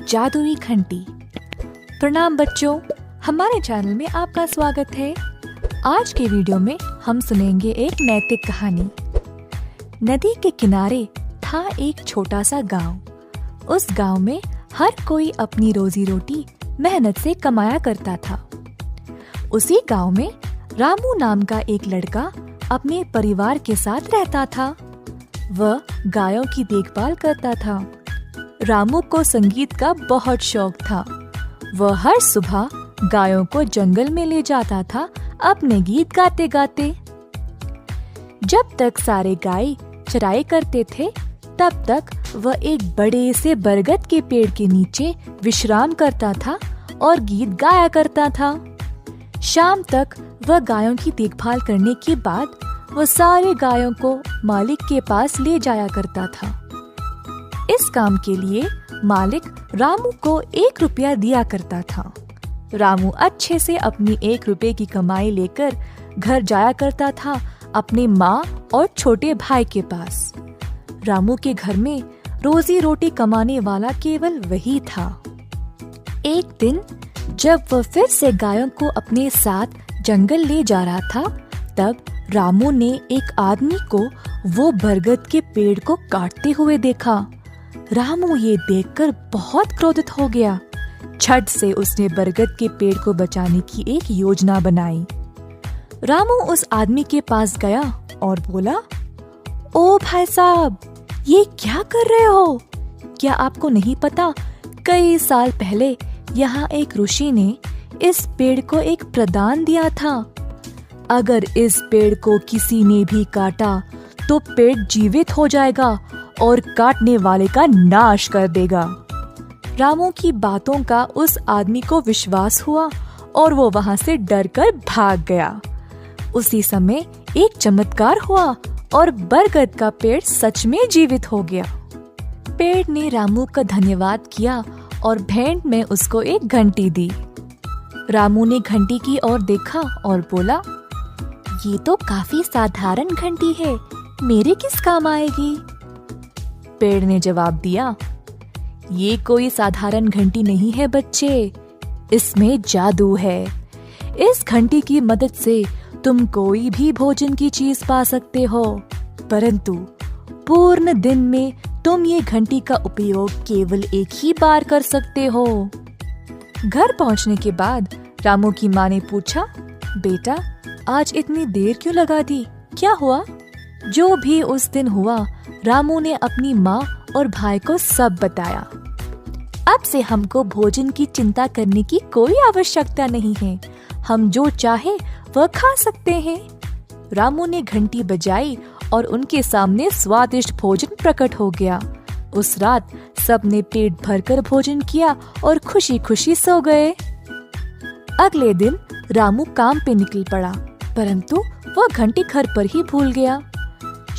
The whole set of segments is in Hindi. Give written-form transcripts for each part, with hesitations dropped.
जादुई घंटी। प्रणाम बच्चों, हमारे चैनल में आपका स्वागत है। आज के वीडियो में हम सुनेंगे एक नैतिक कहानी। नदी के किनारे था एक छोटा सा गांव। उस गांव में हर कोई अपनी रोजी रोटी मेहनत से कमाया करता था। उसी गांव में रामू नाम का एक लड़का अपने परिवार के साथ रहता था। वह गायों की देखभाल करता था। रामू को संगीत का बहुत शौक था। वह हर सुबह गायों को जंगल में ले जाता था अपने गीत गाते गाते। जब तक सारे गाय चराई करते थे तब तक वह एक बड़े से बरगद के पेड़ के नीचे विश्राम करता था और गीत गाया करता था। शाम तक वह गायों की देखभाल करने के बाद वह सारे गायों को मालिक के पास ले जाया करता था। इस काम के लिए मालिक रामू को 1 रुपया दिया करता था। रामू अच्छे से अपनी 1 रुपए की कमाई लेकर घर जाया करता था अपने माँ और छोटे भाई के पास। रामू के घर में रोजी रोटी कमाने वाला केवल वही था। एक दिन जब वह फिर से गायों को अपने साथ जंगल ले जा रहा था, तब रामू ने एक आदमी को वो बरगद के पेड़ को काटते हुए देखा। रामू ये देखकर बहुत क्रोधित हो गया। झट से उसने बरगद के पेड़ को बचाने की एक योजना बनाई। रामू उस आदमी के पास गया और बोला, ओ भाई साहब, ये क्या कर रहे हो? क्या आपको नहीं पता, कई साल पहले यहाँ एक ऋषि ने इस पेड़ को एक प्रदान दिया था। अगर इस पेड़ को किसी ने भी काटा तो पेड़ जीवित हो जाएगा और काटने वाले का नाश कर देगा। रामू की बातों का उस आदमी को विश्वास हुआ और वो वहाँ से डरकर भाग गया। उसी समय एक चमत्कार हुआ और बरगद का पेड़ सच में जीवित हो गया। पेड़ ने रामू का धन्यवाद किया और भेंट में उसको एक घंटी दी। रामू ने घंटी की ओर देखा और बोला, ये तो काफी साधारण घंटी है, मेरे किस काम आएगी? पेड़ ने जवाब दिया, ये कोई साधारण घंटी नहीं है बच्चे, इसमें जादू है। इस घंटी की मदद से तुम कोई भी भोजन की चीज पा सकते हो, परंतु पूर्ण दिन में तुम ये घंटी का उपयोग केवल एक ही बार कर सकते हो। घर पहुंचने के बाद रामू की माँ ने पूछा, बेटा, आज इतनी देर क्यों लगा दी? क्या हुआ? जो भी उस दिन हुआ रामू ने अपनी माँ और भाई को सब बताया। अब से हमको भोजन की चिंता करने की कोई आवश्यकता नहीं है, हम जो चाहे वह खा सकते हैं। रामू ने घंटी बजाई और उनके सामने स्वादिष्ट भोजन प्रकट हो गया। उस रात सबने पेट भरकर भोजन किया और खुशी खुशी सो गए। अगले दिन रामू काम पे निकल पड़ा, परंतु वह घंटी घर पर ही भूल गया।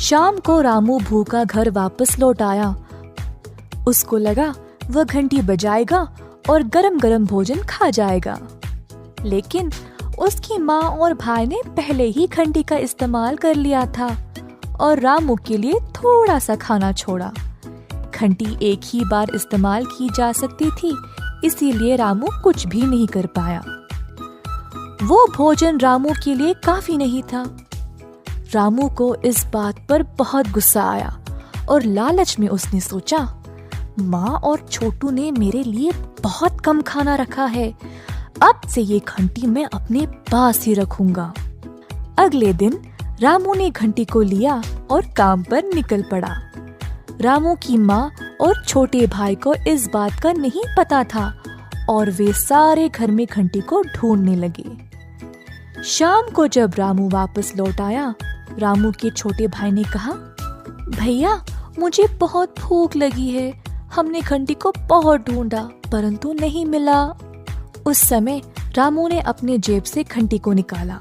शाम को रामू भूखा घर वापस लौट आया। उसको लगा वह घंटी बजाएगा और गरम गरम भोजन खा जाएगा, लेकिन उसकी माँ और भाई ने पहले ही घंटी का इस्तेमाल कर लिया था और रामू के लिए थोड़ा सा खाना छोड़ा। घंटी एक ही बार इस्तेमाल की जा सकती थी, इसीलिए रामू कुछ भी नहीं कर पाया। वो भोजन रामू के लिए काफी नहीं था। रामू को इस बात पर बहुत गुस्सा आया और लालच में उसने सोचा, माँ और छोटू ने मेरे लिए बहुत कम खाना रखा है, अब से ये घंटी मैं अपने पास ही रखूंगा। अगले दिन रामू ने घंटी को लिया और काम पर निकल पड़ा। रामू की माँ और छोटे भाई को इस बात का नहीं पता था और वे सारे घर में घंटी को ढूंढने लगे। शाम को जब रामू वापस लौट आया, रामू के छोटे भाई ने कहा, भैया, मुझे बहुत भूख लगी है, हमने घंटी को बहुत ढूंढा परंतु नहीं मिला। उस समय रामू ने अपने जेब से घंटी को निकाला।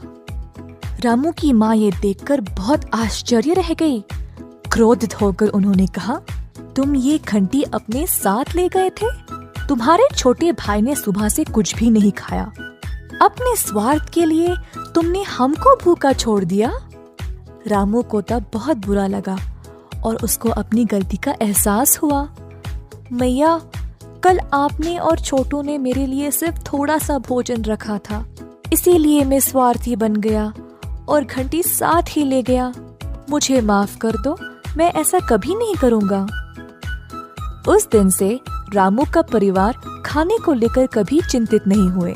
रामू की माँ ये देखकर बहुत आश्चर्य रह गई। क्रोधित होकर उन्होंने कहा, तुम ये घंटी अपने साथ ले गए थे? तुम्हारे छोटे भाई ने सुबह से कुछ भी नहीं खाया, अपने स्वार्थ के लिए तुमने हमको भूखा छोड़ दिया। रामू को तब बहुत बुरा लगा और उसको अपनी गलती का एहसास हुआ। मैया, कल आपने और छोटू ने मेरे लिए सिर्फ थोड़ा सा भोजन रखा था, इसीलिए मैं स्वार्थी बन गया और घंटी साथ ही ले गया। मुझे माफ कर दो, मैं ऐसा कभी नहीं करूँगा। उस दिन से रामू का परिवार खाने को लेकर कभी चिंतित नहीं हुए।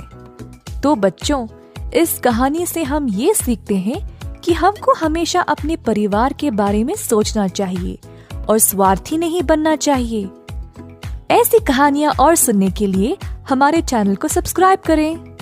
तो बच्चों, इस कहानी से हम ये सीखते हैं कि हमको हमेशा अपने परिवार के बारे में सोचना चाहिए और स्वार्थी नहीं बनना चाहिए। ऐसी कहानियाँ और सुनने के लिए हमारे चैनल को सब्सक्राइब करें।